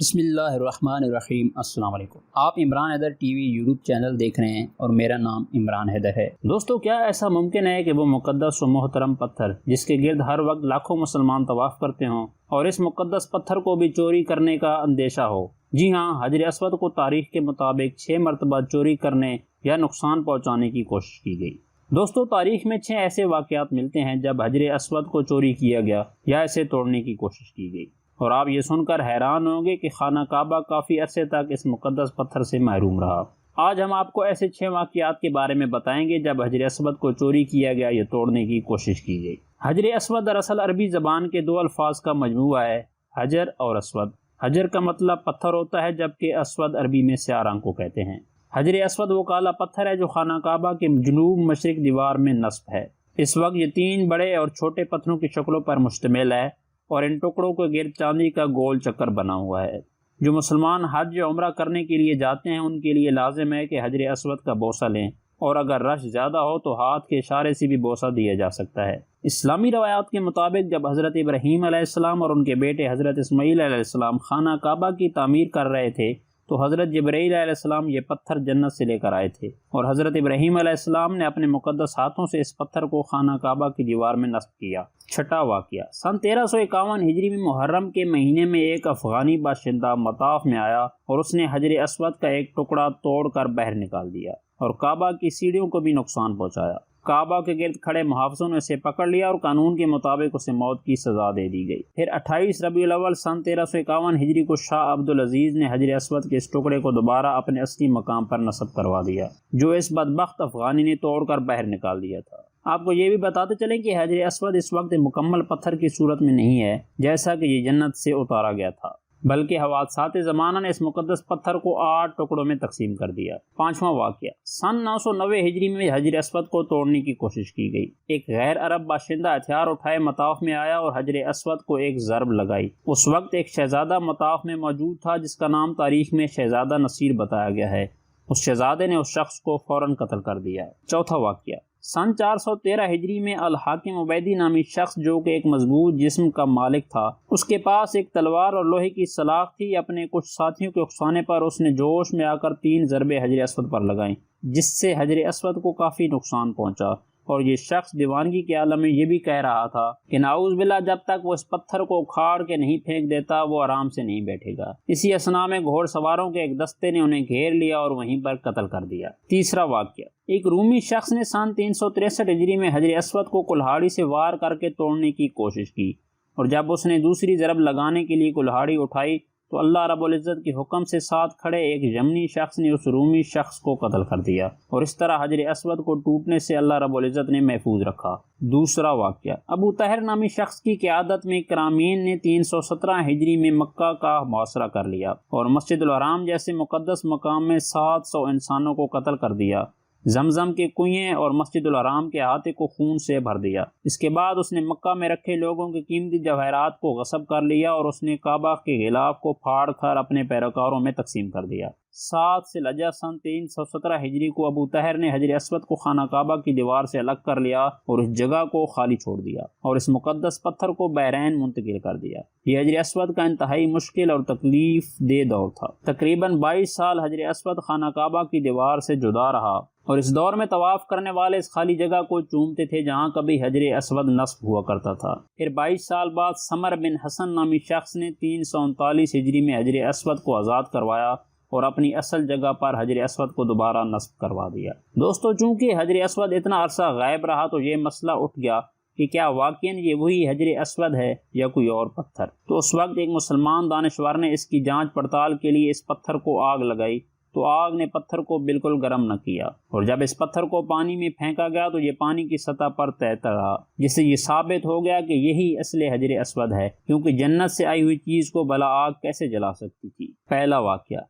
بسم اللہ الرحمن الرحیم۔ السلام علیکم۔ آپ Imran Haider T V YouTube channel دیکھ رہے ہیں اور میرا نام عمران حیدر ہے۔ دوستو، کیا ایسا ممکن ہے کہ وہ مقدس و محترم پتھر جس کے گرد ہر وقت لاکھوں مسلمان طواف کرتے ہوں اور اس مقدس پتھر کو بھی چوری کرنے کا اندیشہ ہو؟ جی ہاں، حجر اسود کو تاریخ کے مطابق 6 مرتبہ چوری کرنے یا نقصان پہنچانے کی کوشش کی گئی۔ دوستو، تاریخ میں 6 ایسے واقعات ملتے ہیں جب حجر اسود کو چوری کیا گیا یا اسے توڑنے کی کوشش کی گئی، اور آپ یہ سن کر حیران ہوں گے کہ خانہ کعبہ کافی عرصے تک اس مقدس پتھر سے محروم رہا۔ آج ہم آپ کو ایسے 6 واقعات کے بارے میں بتائیں گے جب حجر اسود کو چوری کیا گیا یا توڑنے کی کوشش کی گئی۔ حجر اسود دراصل عربی زبان کے 2 الفاظ کا مجموعہ ہے، حجر اور اسود۔ حجر کا مطلب پتھر ہوتا ہے، جبکہ اسود عربی میں سیاہ رنگ کو کہتے ہیں۔ حجر اسود وہ کالا پتھر ہے جو خانہ کعبہ کے جنوب مشرق دیوار میں نصب ہے۔ اس وقت یہ 3 بڑے اور چھوٹے پتھروں کی شکلوں پر مشتمل ہے اور ان ٹکڑوں کے گرد چاندی کا گول چکر بنا ہوا ہے۔ جو مسلمان حج یا عمرہ کرنے کے لیے جاتے ہیں ان کے لیے لازم ہے کہ حجر اسود کا بوسہ لیں، اور اگر رش زیادہ ہو تو ہاتھ کے اشارے سے بھی بوسہ دیا جا سکتا ہے۔ اسلامی روایات کے مطابق جب حضرت ابراہیم علیہ السلام اور ان کے بیٹے حضرت اسماعیل علیہ السلام خانہ کعبہ کی تعمیر کر رہے تھے تو حضرت جبرائیل علیہ السلام یہ پتھر جنت سے لے کر آئے تھے، اور حضرت ابراہیم علیہ السلام نے اپنے مقدس ہاتھوں سے اس پتھر کو خانہ کعبہ کی دیوار میں نصب کیا۔ چھٹا واقعہ، سن 1351 ہجری میں محرم کے مہینے میں ایک افغانی باشندہ مطاف میں آیا اور اس نے حجر اسود کا ایک ٹکڑا توڑ کر باہر نکال دیا اور کعبہ کی سیڑھیوں کو بھی نقصان پہنچایا۔ کعبہ کے گرد کھڑے محافظوں نے اسے پکڑ لیا اور قانون کے مطابق اسے موت کی سزا دے دی گئی۔ پھر 28 ربیع الاول سن 1351 ہجری کو شاہ عبدالعزیز نے حجر اسود کے اس ٹکڑے کو دوبارہ اپنے اصلی مقام پر نصب کروا دیا، جو اس بدبخت افغانی نے توڑ کر باہر نکال دیا تھا۔ آپ کو یہ بھی بتاتے چلیں کہ حجر اسود اس وقت مکمل پتھر کی صورت میں نہیں ہے جیسا کہ یہ جنت سے اتارا گیا تھا، بلکہ حوادثات زمانہ نے اس مقدس پتھر کو 8 ٹکڑوں میں تقسیم کر دیا۔ 5واں واقعہ، سن 990 ہجری میں حجر اسود کو توڑنے کی کوشش کی گئی۔ ایک غیر عرب باشندہ ہتھیار اٹھائے مطاف میں آیا اور حجر اسود کو ایک ضرب لگائی۔ اس وقت ایک شہزادہ مطاف میں موجود تھا جس کا نام تاریخ میں شہزادہ نصیر بتایا گیا ہے۔ اس شہزادے نے اس شخص کو فوراً قتل کر دیا۔ چوتھا واقعہ، سن 413 ہجری میں الحاکم عبیدی نامی شخص جو کہ ایک مضبوط جسم کا مالک تھا، اس کے پاس ایک تلوار اور لوہے کی سلاخ تھی۔ اپنے کچھ ساتھیوں کے اکسانے پر اس نے جوش میں آ کر 3 ضربیں حجر اسود پر لگائیں، جس سے حجر اسود کو کافی نقصان پہنچا، اور یہ شخص دیوانگی کے عالم میں یہ بھی کہہ رہا تھا کہ نعوذ باللہ، جب تک وہ اس پتھر کو اکھاڑ کے نہیں پھینک دیتا وہ آرام سے نہیں بیٹھے گا۔ اسی اثناء میں گھوڑ سواروں کے ایک دستے نے انہیں گھیر لیا اور وہیں پر قتل کر دیا۔ تیسرا واقعہ، ایک رومی شخص نے سن 363 ہجری میں حجر اسود کو کلہاڑی سے وار کر کے توڑنے کی کوشش کی، اور جب اس نے دوسری ضرب لگانے کے لیے کلہاڑی اٹھائی تو اللہ رب العزت کے حکم سے ساتھ کھڑے ایک یمنی شخص نے اس رومی شخص کو قتل کر دیا، اور اس طرح حجر اسود کو ٹوٹنے سے اللہ رب العزت نے محفوظ رکھا۔ دوسرا واقعہ، ابو طاہر نامی شخص کی قیادت میں کرامین نے 317 ہجری میں مکہ کا محاصرہ کر لیا اور مسجد الحرام جیسے مقدس مقام میں 700 انسانوں کو قتل کر دیا۔ زمزم کے کنویں اور مسجد الحرام کے احاطے کو خون سے بھر دیا۔ اس کے بعد اس نے مکہ میں رکھے لوگوں کے قیمتی جواہرات کو غصب کر لیا اور اس نے کعبہ کے غلاف کو پھاڑ کر اپنے پیروکاروں میں تقسیم کر دیا۔ 7 ذی الحجہ سن 317 ہجری کو ابو طاہر نے حجر اسود کو خانہ کعبہ کی دیوار سے الگ کر لیا اور اس جگہ کو خالی چھوڑ دیا اور اس مقدس پتھر کو بحرین منتقل کر دیا۔ یہ حجر اسود کا انتہائی مشکل اور تکلیف دہ دور تھا۔ تقریباً 22 سال حجر اسود خانہ کعبہ کی دیوار سے جدا رہا، اور اس دور میں طواف کرنے والے اس خالی جگہ کو چومتے تھے جہاں کبھی حجر اسود نصب ہوا کرتا تھا۔ پھر 22 سال بعد سمر بن حسن نامی شخص نے 339 ہجری میں حجر اسود کو آزاد کروایا اور اپنی اصل جگہ پر حجر اسود کو دوبارہ نصب کروا دیا۔ دوستو، چونکہ حجر اسود اتنا عرصہ غائب رہا تو یہ مسئلہ اٹھ گیا کہ کیا واقعاً یہ وہی حجر اسود ہے یا کوئی اور پتھر؟ تو اس وقت ایک مسلمان دانشور نے اس کی جانچ پڑتال کے لیے اس پتھر کو آگ لگائی، تو آگ نے پتھر کو بالکل گرم نہ کیا، اور جب اس پتھر کو پانی میں پھینکا گیا تو یہ پانی کی سطح پر تیرتا رہا، جس سے یہ ثابت ہو گیا کہ یہی اصل حجر اسود ہے، کیونکہ جنت سے آئی ہوئی چیز کو بلا آگ کیسے جلا سکتی تھی۔ پہلا واقعہ،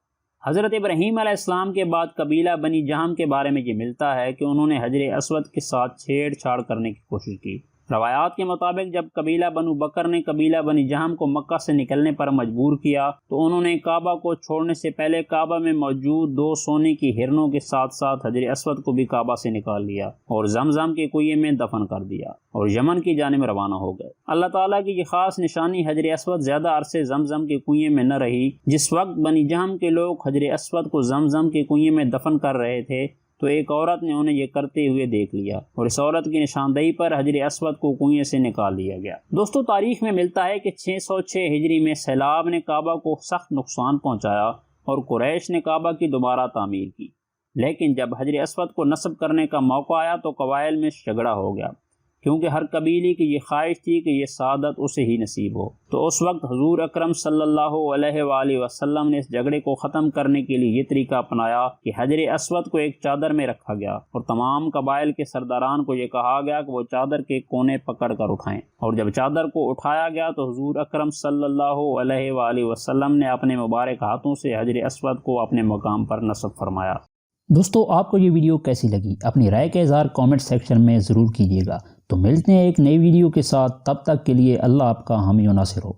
حضرت ابراہیم علیہ السلام کے بعد قبیلہ بنی جہم کے بارے میں یہ ملتا ہے کہ انہوں نے حجر اسود کے ساتھ چھیڑ چھاڑ کرنے کی کوشش کی، روایات کے مطابق جب قبیلہ بنو بکر نے قبیلہ بنی جہم کو مکہ سے نکلنے پر مجبور کیا تو انہوں نے کعبہ کو چھوڑنے سے پہلے کعبہ میں موجود 2 سونے کی ہرنوں کے ساتھ ساتھ حجر اسود کو بھی کعبہ سے نکال لیا اور زمزم کے کنویں میں دفن کر دیا اور یمن کی جانب روانہ ہو گئے۔ اللہ تعالیٰ کی یہ خاص نشانی حجر اسود زیادہ عرصے زمزم کے کنویں میں نہ رہی۔ جس وقت بنی جہم کے لوگ حجر اسود کو زمزم کے کنویں میں دفن کر رہے تھے تو ایک عورت نے انہیں یہ کرتے ہوئے دیکھ لیا اور اس عورت کی نشاندہی پر حجر اسود کو کنویں سے نکال لیا گیا۔ دوستو، تاریخ میں ملتا ہے کہ 606 ہجری میں سیلاب نے کعبہ کو سخت نقصان پہنچایا اور قریش نے کعبہ کی دوبارہ تعمیر کی، لیکن جب حجر اسود کو نصب کرنے کا موقع آیا تو قبائل میں جھگڑا ہو گیا، کیونکہ ہر قبیلے کی یہ خواہش تھی کہ یہ سعادت اسے ہی نصیب ہو۔ تو اس وقت حضور اکرم صلی اللہ علیہ وآلہ وسلم نے اس جھگڑے کو ختم کرنے کے لیے یہ طریقہ اپنایا کہ حجر اسود کو ایک چادر میں رکھا گیا اور تمام قبائل کے سرداران کو یہ کہا گیا کہ وہ چادر کے کونے پکڑ کر اٹھائیں، اور جب چادر کو اٹھایا گیا تو حضور اکرم صلی اللہ علیہ وآلہ وسلم نے اپنے مبارک ہاتھوں سے حجر اسود کو اپنے مقام پر نصب فرمایا۔ دوستو، آپ کو یہ ویڈیو کیسی لگی؟ اپنی رائے کا اظہار کامنٹ سیکشن میں ضرور کیجیے گا۔ تو ملتے ہیں ایک نئی ویڈیو کے ساتھ، تب تک کے لیے اللہ آپ کا حامی و ناصر ہو۔